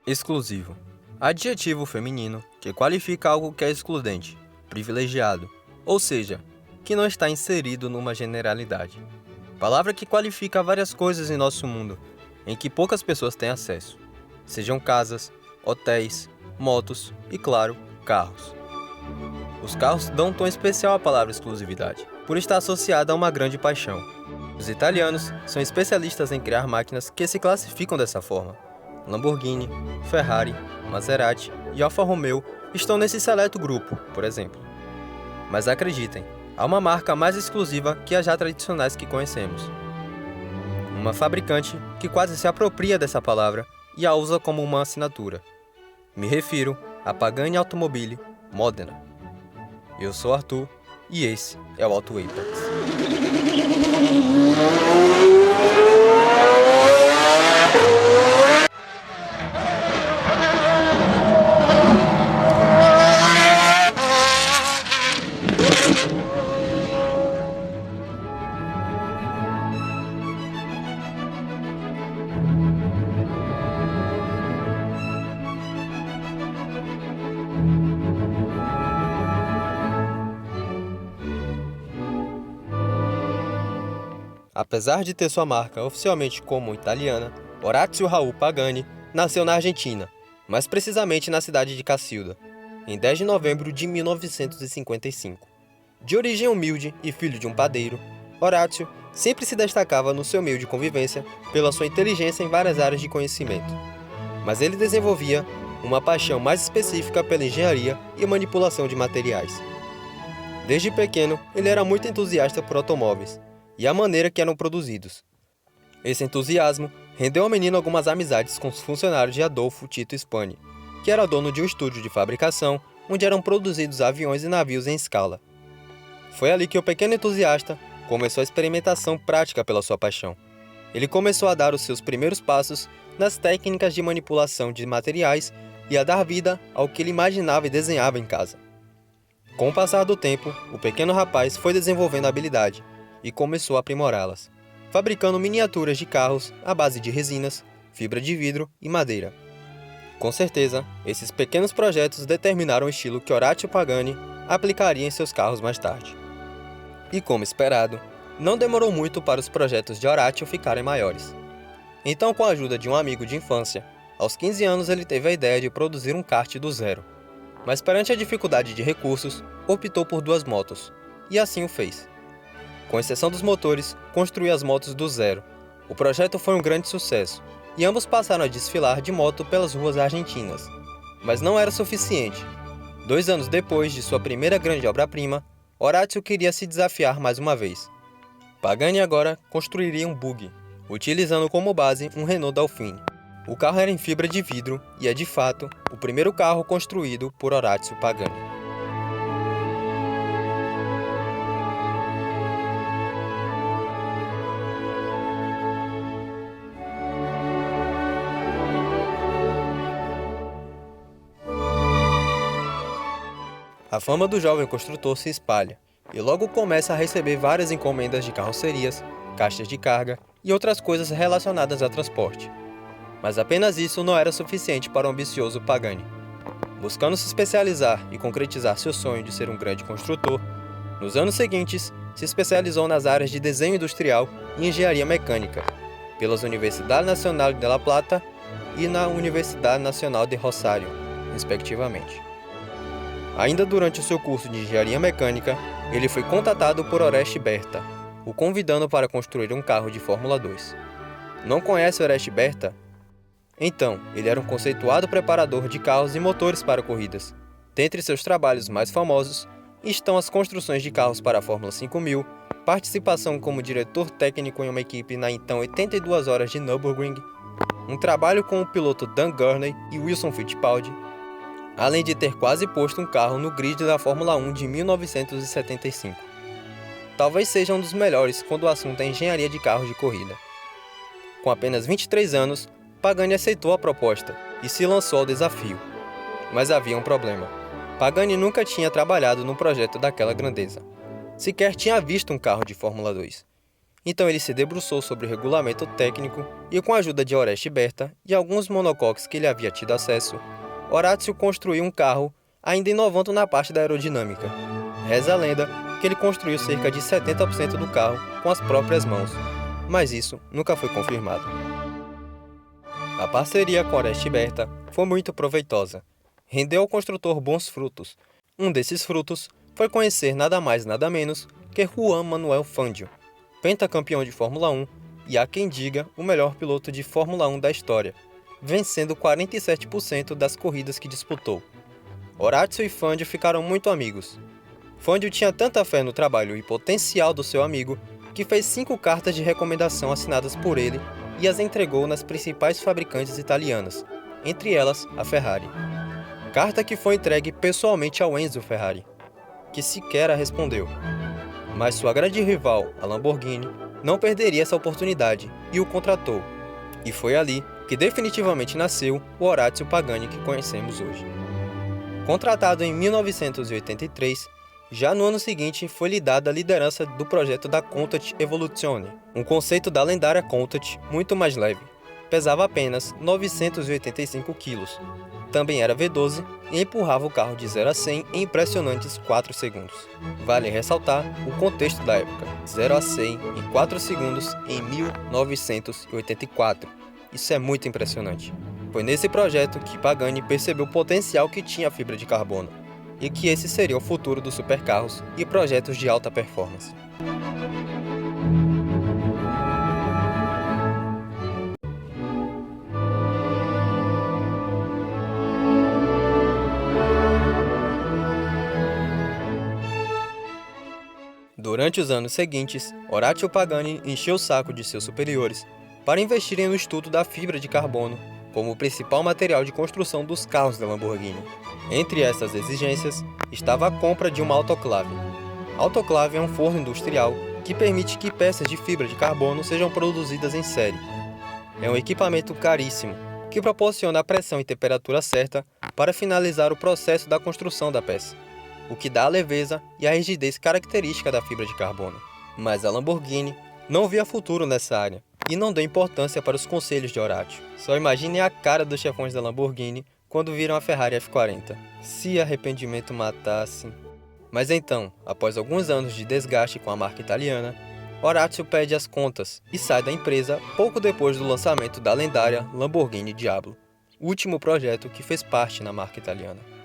Exclusivo. Adjetivo feminino que qualifica algo que é excludente, privilegiado, ou seja, que não está inserido numa generalidade. Palavra que qualifica várias coisas em nosso mundo, em que poucas pessoas têm acesso. Sejam casas, hotéis, motos e, claro, carros. Os carros dão um tom especial à palavra exclusividade, por estar associada a uma grande paixão. Os italianos são especialistas em criar máquinas que se classificam dessa forma. Lamborghini, Ferrari, Maserati e Alfa Romeo estão nesse seleto grupo, por exemplo. Mas acreditem, há uma marca mais exclusiva que as já tradicionais que conhecemos. Uma fabricante que quase se apropria dessa palavra e a usa como uma assinatura. Me refiro à Pagani Automobile Modena. Eu sou Arthur e esse é o Auto Apex. Apesar de ter sua marca oficialmente como italiana, Orazio Raul Pagani nasceu na Argentina, mais precisamente na cidade de Cacilda, em 10 de novembro de 1955. De origem humilde e filho de um padeiro, Orazio sempre se destacava no seu meio de convivência pela sua inteligência em várias áreas de conhecimento. Mas ele desenvolvia uma paixão mais específica pela engenharia e manipulação de materiais. Desde pequeno, ele era muito entusiasta por automóveis e a maneira que eram produzidos. Esse entusiasmo rendeu ao menino algumas amizades com os funcionários de Adolfo Tito Spani, que era dono de um estúdio de fabricação onde eram produzidos aviões e navios em escala. Foi ali que o pequeno entusiasta começou a experimentação prática pela sua paixão. Ele começou a dar os seus primeiros passos nas técnicas de manipulação de materiais e a dar vida ao que ele imaginava e desenhava em casa. Com o passar do tempo, o pequeno rapaz foi desenvolvendo a habilidade e começou a aprimorá-las, fabricando miniaturas de carros à base de resinas, fibra de vidro e madeira. Com certeza, esses pequenos projetos determinaram o estilo que Orazio Pagani aplicaria em seus carros mais tarde. E como esperado, não demorou muito para os projetos de Orazio ficarem maiores. Então, com a ajuda de um amigo de infância, aos 15 anos ele teve a ideia de produzir um kart do zero. Mas perante a dificuldade de recursos, optou por 2 motos, e assim o fez. Com exceção dos motores, construiu as motos do zero. O projeto foi um grande sucesso, e ambos passaram a desfilar de moto pelas ruas argentinas. Mas não era suficiente. 2 anos depois de sua primeira grande obra-prima, Orazio queria se desafiar mais uma vez. Pagani agora construiria um buggy, utilizando como base um Renault Dauphine. O carro era em fibra de vidro e é, de fato, o primeiro carro construído por Orazio Pagani. A fama do jovem construtor se espalha, e logo começa a receber várias encomendas de carrocerias, caixas de carga e outras coisas relacionadas a transporte. Mas apenas isso não era suficiente para o ambicioso Pagani. Buscando se especializar e concretizar seu sonho de ser um grande construtor, nos anos seguintes se especializou nas áreas de desenho industrial e engenharia mecânica, pelas Universidade Nacional de La Plata e na Universidade Nacional de Rosário, respectivamente. Ainda durante o seu curso de engenharia mecânica, ele foi contatado por Oreste Berta, o convidando para construir um carro de Fórmula 2. Não conhece Oreste Berta? Então, ele era um conceituado preparador de carros e motores para corridas. Dentre seus trabalhos mais famosos estão as construções de carros para a Fórmula 5000, participação como diretor técnico em uma equipe na então 82 horas de Nürburgring, um trabalho com o piloto Dan Gurney e Wilson Fittipaldi, além de ter quase posto um carro no grid da Fórmula 1 de 1975. Talvez seja um dos melhores quando o assunto é engenharia de carros de corrida. Com apenas 23 anos, Pagani aceitou a proposta e se lançou ao desafio. Mas havia um problema. Pagani nunca tinha trabalhado num projeto daquela grandeza. Sequer tinha visto um carro de Fórmula 2. Então ele se debruçou sobre o regulamento técnico e, com a ajuda de Oreste Berta e alguns monocoques que ele havia tido acesso, Horácio construiu um carro ainda inovando na parte da aerodinâmica. Reza a lenda que ele construiu cerca de 70% do carro com as próprias mãos, mas isso nunca foi confirmado. A parceria com Oreste Berta foi muito proveitosa. Rendeu ao construtor bons frutos. Um desses frutos foi conhecer nada mais nada menos que Juan Manuel Fangio, pentacampeão de Fórmula 1 e, há quem diga, o melhor piloto de Fórmula 1 da história, vencendo 47% das corridas que disputou. Horácio e Fangio ficaram muito amigos. Fangio tinha tanta fé no trabalho e potencial do seu amigo que fez 5 cartas de recomendação assinadas por ele e as entregou nas principais fabricantes italianas, entre elas a Ferrari. Carta que foi entregue pessoalmente ao Enzo Ferrari, que sequer a respondeu. Mas sua grande rival, a Lamborghini, não perderia essa oportunidade e o contratou. E foi ali que definitivamente nasceu o Orazio Pagani que conhecemos hoje. Contratado em 1983, já no ano seguinte foi-lhe dada a liderança do projeto da Countach Evoluzione, um conceito da lendária Countach muito mais leve. Pesava apenas 985 kg. Também era V12 e empurrava o carro de 0 a 100 em impressionantes 4 segundos. Vale ressaltar o contexto da época: 0 a 100 em 4 segundos em 1984. Isso é muito impressionante. Foi nesse projeto que Pagani percebeu o potencial que tinha a fibra de carbono, e que esse seria o futuro dos supercarros e projetos de alta performance. Durante os anos seguintes, Orazio Pagani encheu o saco de seus superiores para investirem no estudo da fibra de carbono como o principal material de construção dos carros da Lamborghini. Entre essas exigências estava a compra de uma autoclave. A autoclave é um forno industrial que permite que peças de fibra de carbono sejam produzidas em série. É um equipamento caríssimo que proporciona a pressão e temperatura certa para finalizar o processo da construção da peça, o que dá a leveza e a rigidez característica da fibra de carbono. Mas a Lamborghini não via futuro nessa área e não deu importância para os conselhos de Orazio. Só imaginem a cara dos chefões da Lamborghini quando viram a Ferrari F40. Se arrependimento matasse. Mas então, após alguns anos de desgaste com a marca italiana, Orazio pede as contas e sai da empresa pouco depois do lançamento da lendária Lamborghini Diablo, o último projeto que fez parte na marca italiana.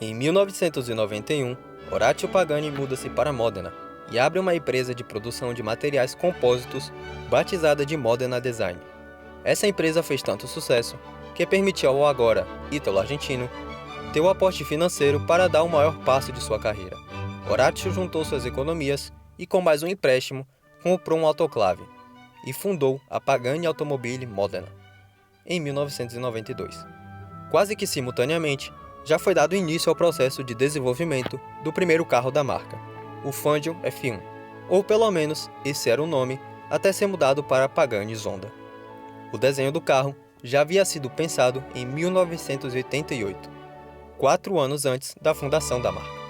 Em 1991, Orazio Pagani muda-se para Modena e abre uma empresa de produção de materiais compósitos batizada de Modena Design. Essa empresa fez tanto sucesso que permitiu ao agora ítalo-argentino ter o aporte financeiro para dar o maior passo de sua carreira. Orazio juntou suas economias e, com mais um empréstimo, comprou um autoclave e fundou a Pagani Automobili Modena em 1992. Quase que simultaneamente, já foi dado início ao processo de desenvolvimento do primeiro carro da marca, o Fangio F1, ou pelo menos esse era o nome, até ser mudado para Pagani Zonda. O desenho do carro já havia sido pensado em 1988, 4 anos antes da fundação da marca.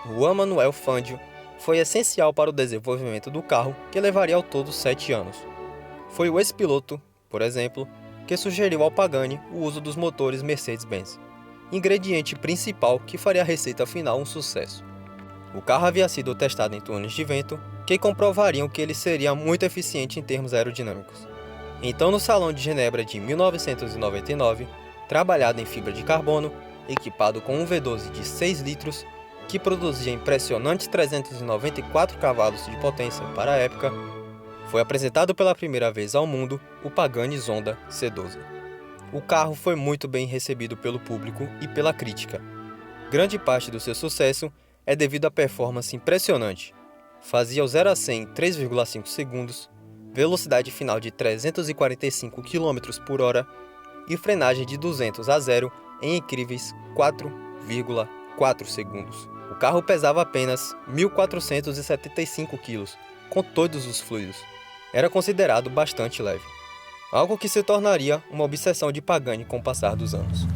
Juan Manuel Fangio foi essencial para o desenvolvimento do carro, que levaria ao todo 7 anos. Foi o ex-piloto, por exemplo, que sugeriu ao Pagani o uso dos motores Mercedes-Benz, ingrediente principal que faria a receita final um sucesso. O carro havia sido testado em túneis de vento, que comprovariam que ele seria muito eficiente em termos aerodinâmicos. Então, no Salão de Genebra de 1999, trabalhado em fibra de carbono, equipado com um V12 de 6 litros, que produzia impressionantes 394 cavalos de potência para a época, foi apresentado pela primeira vez ao mundo o Pagani Zonda C12. O carro foi muito bem recebido pelo público e pela crítica. Grande parte do seu sucesso é devido à performance impressionante. Fazia o 0 a 100 em 3,5 segundos, velocidade final de 345 km por hora e frenagem de 200 a 0 em incríveis 4,4 segundos. O carro pesava apenas 1.475 quilos, com todos os fluidos. Era considerado bastante leve, algo que se tornaria uma obsessão de Pagani com o passar dos anos.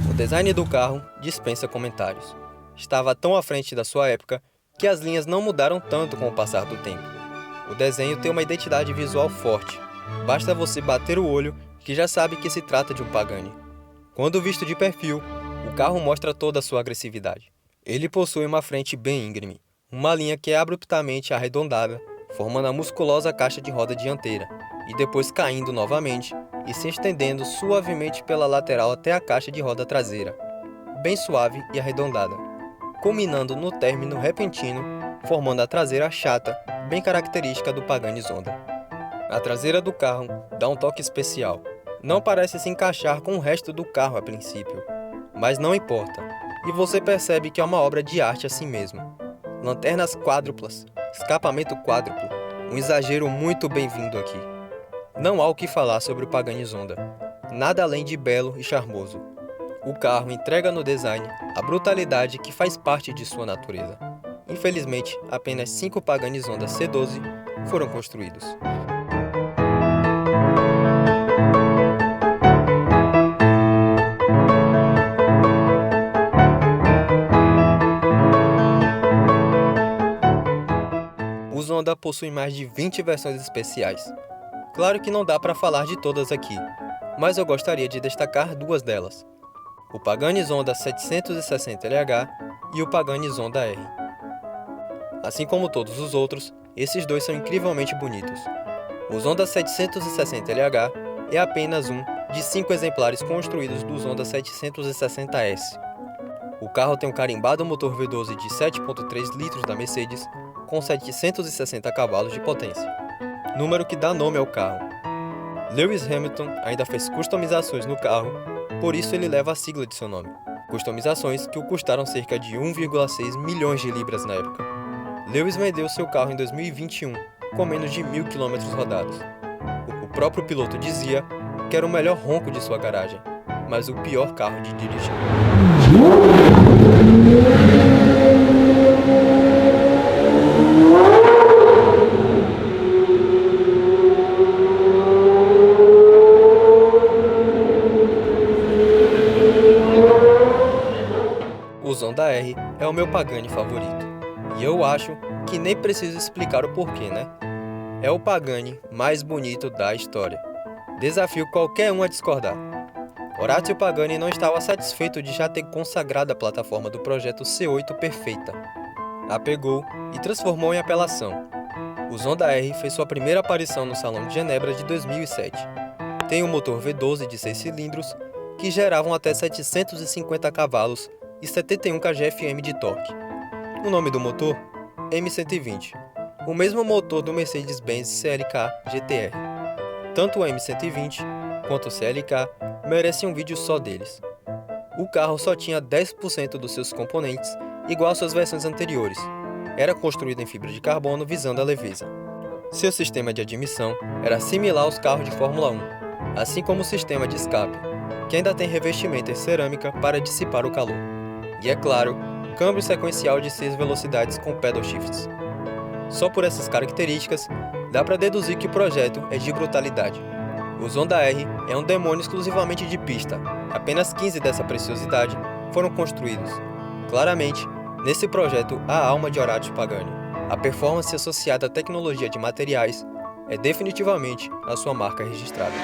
O design do carro dispensa comentários. Estava tão à frente da sua época que as linhas não mudaram tanto com o passar do tempo. O desenho tem uma identidade visual forte. Basta você bater o olho que já sabe que se trata de um Pagani. Quando visto de perfil, o carro mostra toda a sua agressividade. Ele possui uma frente bem íngreme, uma linha que é abruptamente arredondada, formando a musculosa caixa de roda dianteira, e depois caindo novamente e se estendendo suavemente pela lateral até a caixa de roda traseira, bem suave e arredondada, culminando no término repentino, formando a traseira chata, bem característica do Pagani Zonda. A traseira do carro dá um toque especial. Não parece se encaixar com o resto do carro a princípio, mas não importa, e você percebe que é uma obra de arte assim mesmo. Lanternas quádruplas, escapamento quádruplo, um exagero muito bem-vindo aqui. Não há o que falar sobre o Pagani Zonda, nada além de belo e charmoso. O carro entrega no design a brutalidade que faz parte de sua natureza. Infelizmente, apenas 5 Pagani Zonda C12 foram construídos. O Zonda possui mais de 20 versões especiais. Claro que não dá para falar de todas aqui, mas eu gostaria de destacar 2 delas: o Pagani Zonda 760LH e o Pagani Zonda R. Assim como todos os outros, esses 2 são incrivelmente bonitos. O Zonda 760LH é apenas um de 5 exemplares construídos do Zonda 760S. O carro tem um carimbado motor V12 de 7.3 litros da Mercedes, com 760 cavalos de potência, número que dá nome ao carro. Lewis Hamilton ainda fez customizações no carro, por isso ele leva a sigla de seu nome. Customizações que o custaram cerca de 1,6 milhões de libras na época. Lewis vendeu seu carro em 2021, com menos de 1.000 km rodados. O próprio piloto dizia que era o melhor ronco de sua garagem, mas o pior carro de dirigir. O Zonda R é o meu Pagani favorito, e eu acho que nem preciso explicar o porquê, né? É o Pagani mais bonito da história. Desafio qualquer um a discordar. Orazio Pagani não estava satisfeito de já ter consagrado a plataforma do projeto C8 perfeita. A pegou e transformou em apelação. O Zonda R fez sua primeira aparição no Salão de Genebra de 2007. Tem um motor V12 de 6 cilindros que geravam até 750 cavalos e 71 kgfm de torque. O nome do motor? M120, o mesmo motor do Mercedes-Benz CLK GTR. Tanto o M120 quanto o CLK merecem um vídeo só deles. O carro só tinha 10% dos seus componentes igual às suas versões anteriores. Era construído em fibra de carbono visando a leveza. Seu sistema de admissão era similar aos carros de Fórmula 1, assim como o sistema de escape, que ainda tem revestimento em cerâmica para dissipar o calor. E é claro, câmbio sequencial de 6 velocidades com pedal shifts. Só por essas características, dá para deduzir que o projeto é de brutalidade. O Zonda R é um demônio exclusivamente de pista. Apenas 15 dessa preciosidade foram construídos. Claramente, nesse projeto há a alma de Orazio Pagani. A performance associada à tecnologia de materiais é definitivamente a sua marca registrada.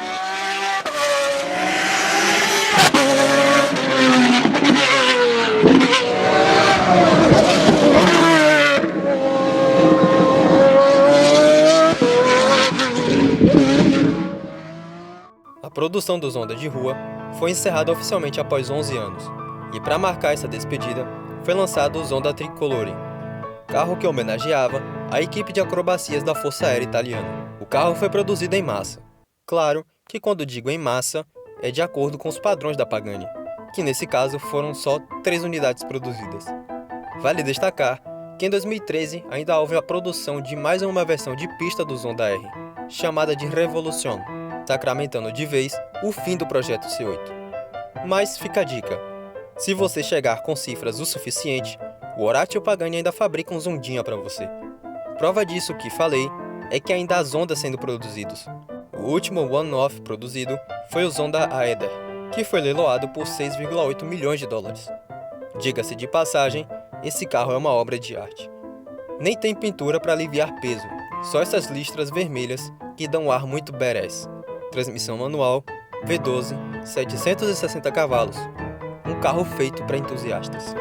A produção do Zonda de rua foi encerrada oficialmente após 11 anos, e para marcar essa despedida, foi lançado o Zonda Tricolore, carro que homenageava a equipe de acrobacias da Força Aérea Italiana. O carro foi produzido em massa. Claro que quando digo em massa, é de acordo com os padrões da Pagani, que nesse caso foram só 3 unidades produzidas. Vale destacar que em 2013 ainda houve a produção de mais uma versão de pista do Zonda R, chamada de Revolution, sacramentando de vez o fim do projeto C8. Mas fica a dica, se você chegar com cifras o suficiente, o Horacio Pagani ainda fabrica um Zondinha para você. Prova disso que falei é que ainda há Zondas sendo produzidos. O último one-off produzido foi o Zonda Aether, que foi leiloado por 6,8 milhões de dólares. Diga-se de passagem, esse carro é uma obra de arte. Nem tem pintura para aliviar peso, só essas listras vermelhas que dão um ar muito badass. Transmissão manual, V12, 760 cavalos. Um carro feito para entusiastas.